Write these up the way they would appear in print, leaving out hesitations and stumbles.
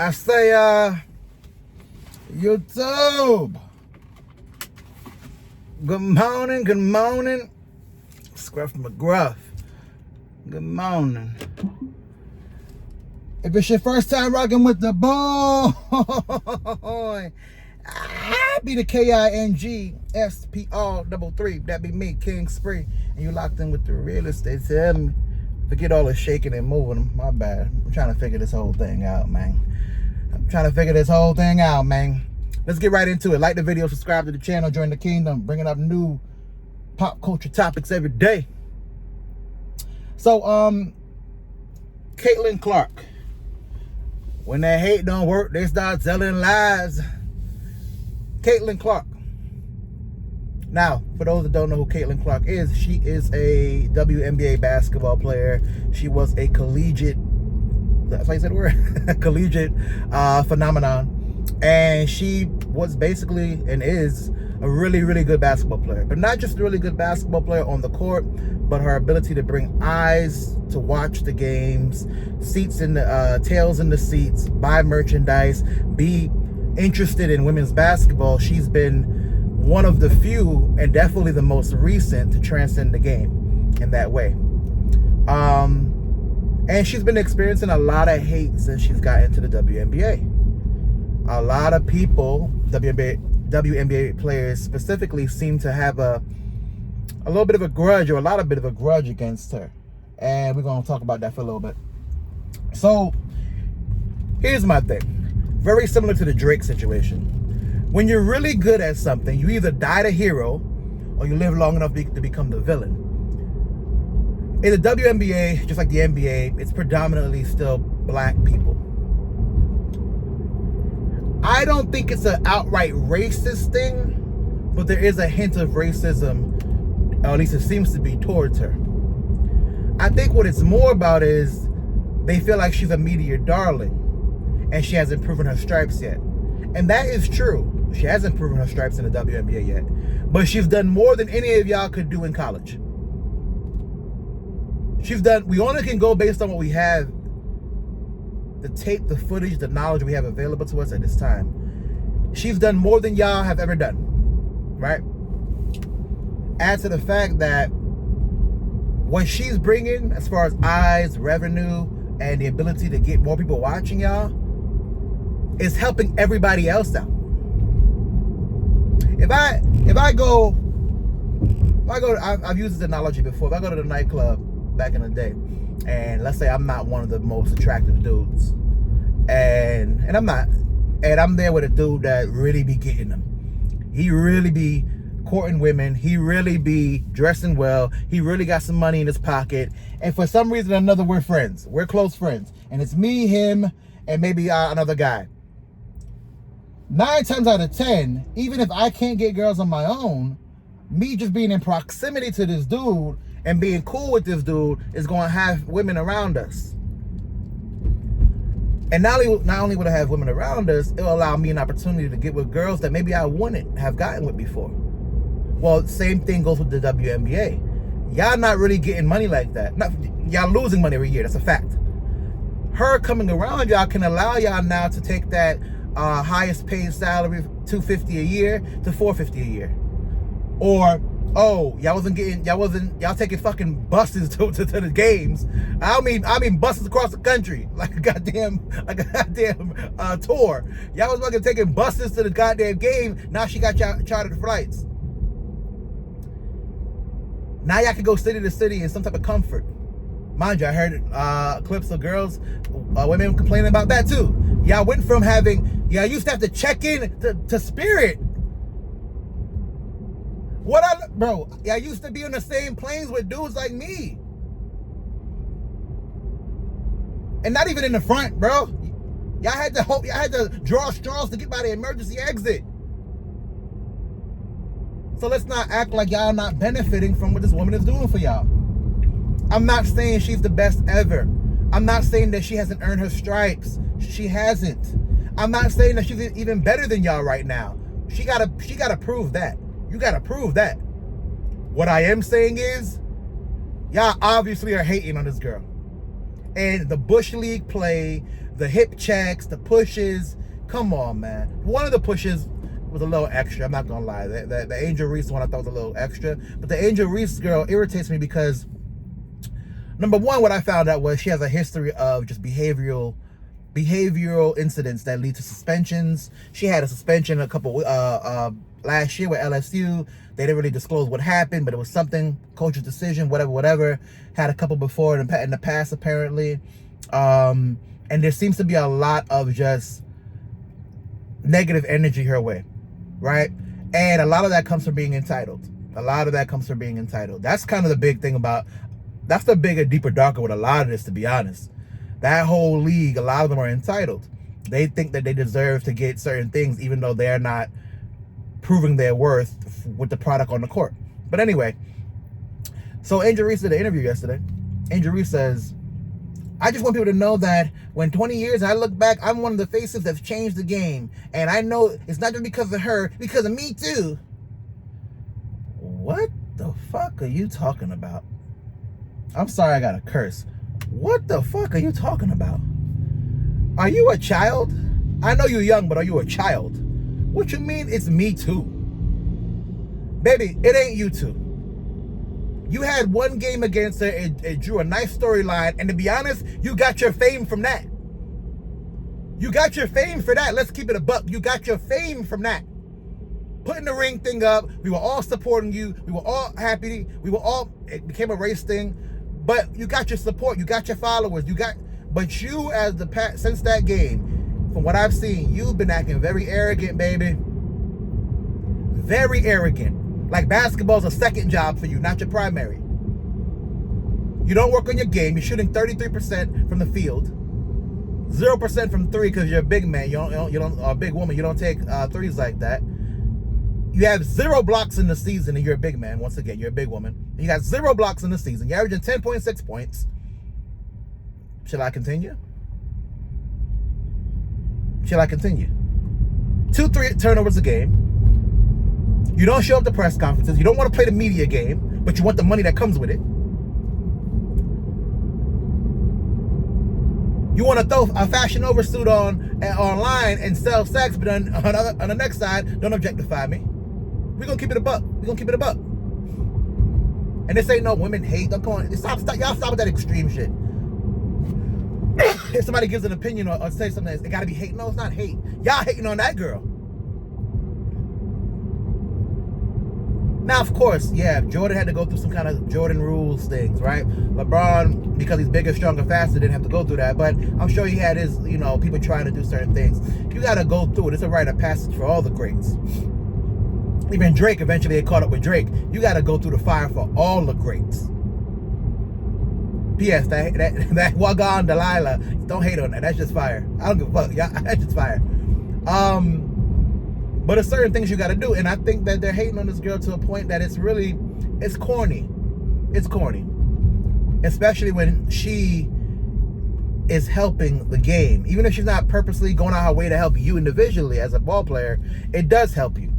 I say, YouTube. Good morning, good morning. Scruff McGruff. Good morning. If it's your first time rocking with the boy, I be the KINGSPR33. That be me, King Spree. And you locked in with the realest. They tell me, forget all the shaking and moving. My bad. I'm trying to figure this whole thing out, man. Let's get right into it. Like the video, subscribe to the channel, join the kingdom, bringing up new pop culture topics every day. So, Caitlyn Clark. When that hate don't work, they start telling lies. Caitlyn Clark. Now, for those that don't know who Caitlyn Clark is, she is a WNBA basketball player. She was a collegiate, that's how you say the word? Collegiate phenomenon. And she was basically and is a really, really good basketball player. But not just a really good basketball player on the court, but her ability to bring eyes to watch the games, seats in the tails in the seats, buy merchandise, be interested in women's basketball. She's been one of the few and definitely the most recent to transcend the game in that way. And she's been experiencing a lot of hate since she's got into the WNBA. A lot of people, WNBA players specifically, seem to have a little bit of a grudge, or a lot of bit of a grudge against her. And we're going to talk about that for a little bit. So, here's my thing. Very similar to the Drake situation. When you're really good at something, you either die the hero, or you live long enough to become the villain. In the WNBA, just like the NBA, it's predominantly still black people. I don't think it's an outright racist thing, but there is a hint of racism, or at least it seems to be, towards her. I think what it's more about is they feel like she's a media darling and she hasn't proven her stripes yet. And that is true. She hasn't proven her stripes in the WNBA yet, but she's done more than any of y'all could do in college. We only can go based on what we have, the tape, the footage, the knowledge we have available to us at this time. She's done more than y'all have ever done, right? Add to the fact that what she's bringing as far as eyes, revenue, and the ability to get more people watching y'all is helping everybody else out. I've used this analogy before. If I go to the nightclub back in the day, and let's say I'm not one of the most attractive dudes, and I'm there with a dude that really be getting them. He really be courting women. He really be dressing well. He really got some money in his pocket. And for some reason or another, we're friends. We're close friends. And it's me, him, and maybe another guy. 9 times out of 10, even if I can't get girls on my own, me just being in proximity to this dude and being cool with this dude is going to have women around us. And not only would I have women around us, it'll allow me an opportunity to get with girls that maybe I wouldn't have gotten with before. Well, same thing goes with the WNBA. Y'all not really getting money like that. Y'all losing money every year. That's a fact. Her coming around y'all can allow y'all now to take that highest paid salary, $250 a year, to $450 a year. Or, y'all taking fucking buses to the games. I mean buses across the country, like a goddamn tour. Y'all was fucking taking buses to the goddamn game. Now she got chartered flights. Now y'all can go city to city in some type of comfort. Mind you, I heard clips of girls, women complaining about that too. Y'all went from y'all used to have to check in to Spirit. Bro, I used to be on the same planes with dudes like me. And not even in the front, bro. Y'all had to draw straws to get by the emergency exit. So let's not act like y'all not benefiting from what this woman is doing for y'all. I'm not saying she's the best ever. I'm not saying that she hasn't earned her stripes. She hasn't. I'm not saying that she's even better than y'all right now. She gotta prove that. You gotta prove that. What I am saying is, y'all obviously are hating on this girl. And the Bush League play, the hip checks, the pushes. Come on, man. One of the pushes was a little extra. I'm not gonna lie. The Angel Reese one I thought was a little extra. But the Angel Reese girl irritates me because, number one, what I found out was she has a history of just behavioral incidents that lead to suspensions. She had a suspension a couple last year with LSU. They didn't really disclose what happened, but it was something, coach's decision, whatever. Had a couple before in the past, apparently. And there seems to be a lot of just negative energy her way, right? And a lot of that comes from being entitled. That's kind of the big thing that's the bigger, deeper, darker with a lot of this, to be honest. That whole league, a lot of them are entitled. They think that they deserve to get certain things, even though they're not proving their worth with the product on the court. But anyway, so Angel Reese did an interview yesterday. Angel Reese says, I just want people to know that when 20 years I look back, I'm one of the faces that's changed the game. And I know it's not just because of her, because of me too. What the fuck are you talking about? I'm sorry I gotta curse. What the fuck are you talking about? Are you a child? I know you're young, but are you a child? What you mean it's me too? Baby, it ain't you two. You had one game against her, it drew a nice storyline, and to be honest, you got your fame from that. You got your fame for that. Let's keep it a buck. You got your fame from that. Putting the ring thing up, we were all supporting you, we were all happy, it became a race thing, but you got your support, you got your followers, but you since that game, from what I've seen, you've been acting very arrogant, baby. Very arrogant. Like basketball's a second job for you, not your primary. You don't work on your game. You're shooting 33% from the field, 0% from three because you're a big man. You don't, or a big woman. You don't take threes like that. You have 0 blocks in the season, and you're a big man. Once again, you're a big woman. And you got 0 blocks in the season. You're averaging 10.6 points. Shall I continue? 2 3 turnovers a game. You don't show up to press conferences. You don't want to play the media game, but you want the money that comes with it. You want to throw a Fashion Nova suit online and sell sex, but on the next side, don't objectify me. We're going to keep it a buck. And this ain't no women hate. Don't come on. Y'all stop with that extreme shit. If somebody gives an opinion or say something, it got to be hate. No, it's not hate. Y'all hating on that girl. Now, of course, yeah, Jordan had to go through some kind of Jordan rules things, right? LeBron, because he's bigger, stronger, faster, didn't have to go through that. But I'm sure he had his, people trying to do certain things. You got to go through it. It's a rite of passage for all the greats. Even Drake, eventually it caught up with Drake. You got to go through the fire for all the greats. P.S. That Wagon Delilah, don't hate on that. That's just fire. I don't give a fuck. Yeah, that's just fire. But there's certain things you got to do, and I think that they're hating on this girl to a point that it's corny. It's corny, especially when she is helping the game. Even if she's not purposely going out her way to help you individually as a ball player, it does help you.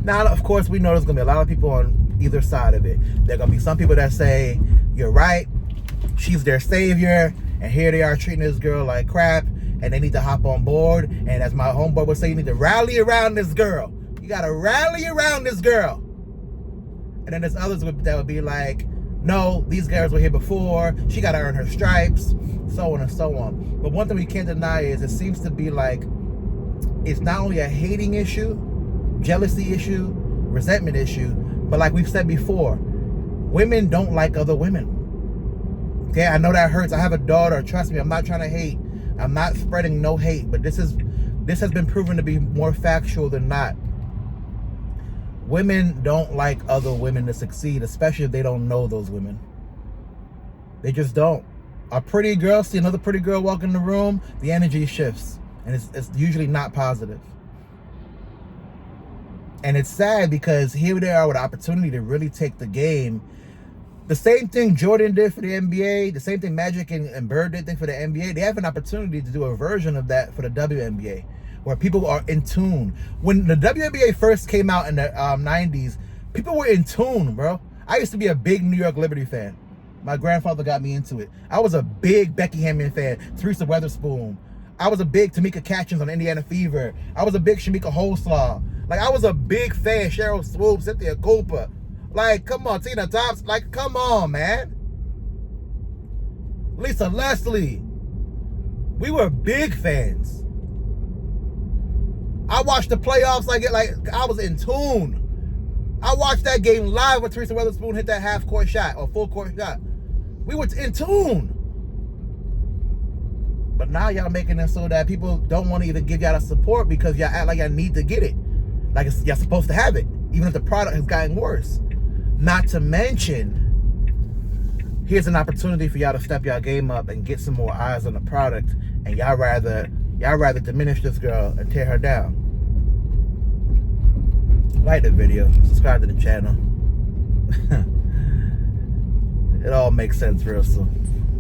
Now, of course, we know there's gonna be a lot of people on either side of it. There are gonna be some people that say you're right, she's their savior, and here they are treating this girl like crap. And they need to hop on board. And as my homeboy would say, you need to rally around this girl. You got to rally around this girl. And then there's others that would be like, no, these girls were here before. She got to earn her stripes, so on and so on. But one thing we can't deny is it seems to be like it's not only a hating issue, jealousy issue, resentment issue, but like we've said before, women don't like other women. Okay, I know that hurts. I have a daughter. Trust me, I'm not trying to hate. I'm not spreading no hate, but this has been proven to be more factual than not. Women don't like other women to succeed, especially if they don't know those women. They just don't. A pretty girl, see another pretty girl walk in the room, the energy shifts, and it's usually not positive. And it's sad because here they are with an opportunity to really take the game. The same thing Jordan did for the NBA, the same thing Magic and Bird did for the NBA. They have an opportunity to do a version of that for the WNBA, where people are in tune. When the WNBA first came out in the 90s, people were in tune, bro. I used to be a big New York Liberty fan. My grandfather got me into it. I was a big Becky Hammond fan. Teresa Weatherspoon. I was a big Tamika Catchings on Indiana Fever. I was a big Shamika Holslaw. Like, I was a big fan. Cheryl Swoop, Cynthia Cooper. Like, come on, Tina Tops. Like, come on, man. Lisa Leslie. We were big fans. I watched the playoffs like I was in tune. I watched that game live when Teresa Weatherspoon hit that half-court shot or full-court shot. We were in tune. But now y'all making it so that people don't want to even give y'all the support because y'all act like y'all need to get it. Like y'all supposed to have it, even if the product has gotten worse. Not to mention, here's an opportunity for y'all to step y'all game up and get some more eyes on the product, and y'all rather diminish this girl and tear her down. Like the video, subscribe to the channel. It all makes sense real soon.